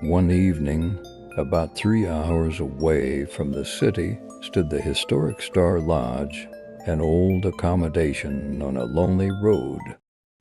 One evening, about 3 hours away from the city, stood the historic Star Lodge, an old accommodation on a lonely road.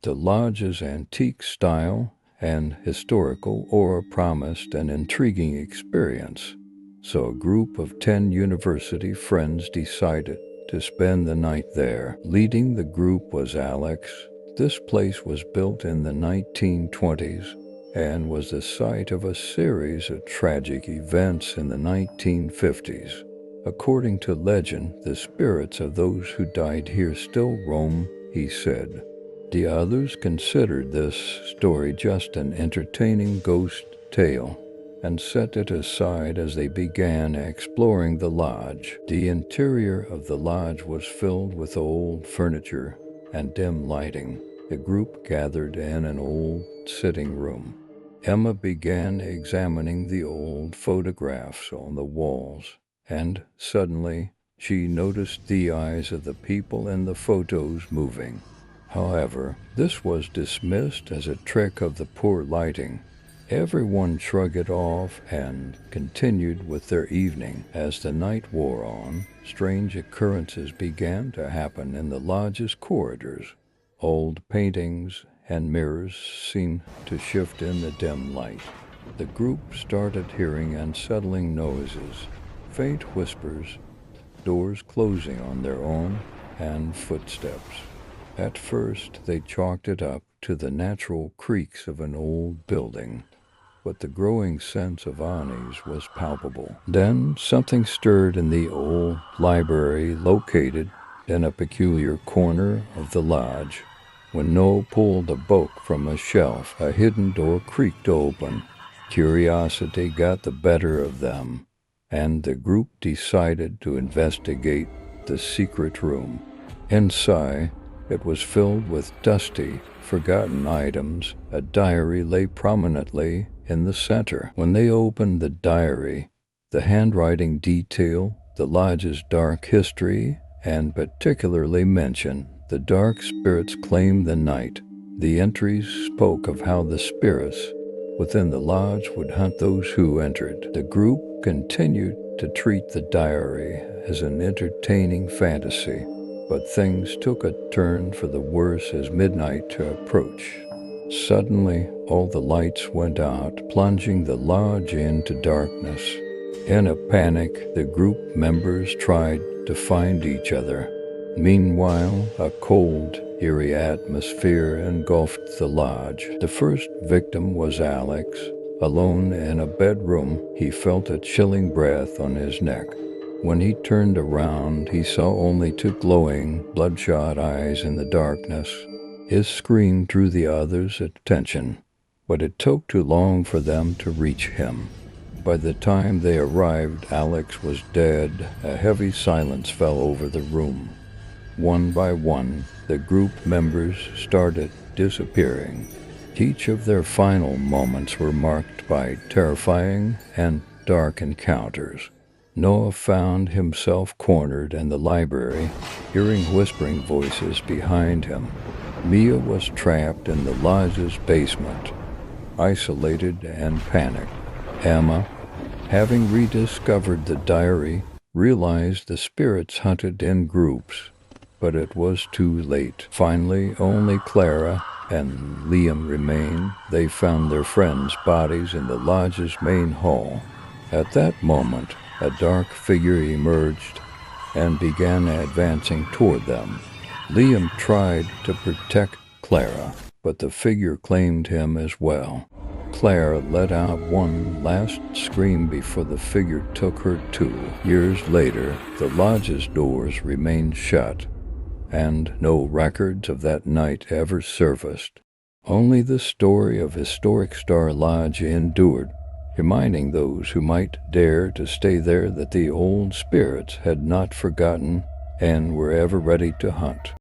The lodge's antique style and historical aura promised an intriguing experience, so a group of 10 university friends decided to spend the night there. Leading the group was Alex. This place was built in the 1920s and was the site of a series of tragic events in the 1950s. According to legend, the spirits of those who died here still roam, he said. The others considered this story just an entertaining ghost tale and set it aside as they began exploring the lodge. The interior of the lodge was filled with old furniture and dim lighting. The group gathered in an old sitting room. Emma began examining the old photographs on the walls, and suddenly she noticed the eyes of the people in the photos moving. However, this was dismissed as a trick of the poor lighting. Everyone shrugged it off and continued with their evening. As the night wore on, strange occurrences began to happen in the lodge's corridors. Old paintings and mirrors seemed to shift in the dim light. The group started hearing unsettling noises, faint whispers, doors closing on their own, and footsteps. At first, they chalked it up to the natural creaks of an old building, but the growing sense of unease was palpable. Then something stirred in the old library located in a peculiar corner of the lodge. When Noah pulled a book from a shelf, a hidden door creaked open. Curiosity got the better of them, and the group decided to investigate the secret room. Inside, it was filled with dusty, forgotten items. A diary lay prominently in the center. When they opened the diary, the handwriting detailed the lodge's dark history and particularly mentioned the dark spirits claimed the night. The entries spoke of how the spirits within the lodge would hunt those who entered. The group continued to treat the diary as an entertaining fantasy, but things took a turn for the worse as midnight approached. Suddenly, all the lights went out, plunging the lodge into darkness. In a panic, the group members tried to find each other. Meanwhile, a cold, eerie atmosphere engulfed the lodge. The first victim was Alex. Alone in a bedroom, he felt a chilling breath on his neck. When he turned around, he saw only two glowing, bloodshot eyes in the darkness. His scream drew the others' attention, but it took too long for them to reach him. By the time they arrived, Alex was dead. A heavy silence fell over the room. One by one, the group members started disappearing. Each of their final moments were marked by terrifying and dark encounters. Noah found himself cornered in the library, hearing whispering voices behind him. Mia was trapped in the lodge's basement, isolated and panicked. Emma, having rediscovered the diary, realized the spirits hunted in groups, but it was too late. Finally, only Clara and Liam remained. They found their friends' bodies in the lodge's main hall. At that moment, a dark figure emerged and began advancing toward them. Liam tried to protect Clara, but the figure claimed him as well. Clara let out one last scream before the figure took her too. Years later, the lodge's doors remained shut, and no records of that night ever surfaced. Only the story of historic Star Lodge endured, reminding those who might dare to stay there that the old spirits had not forgotten and were ever ready to hunt.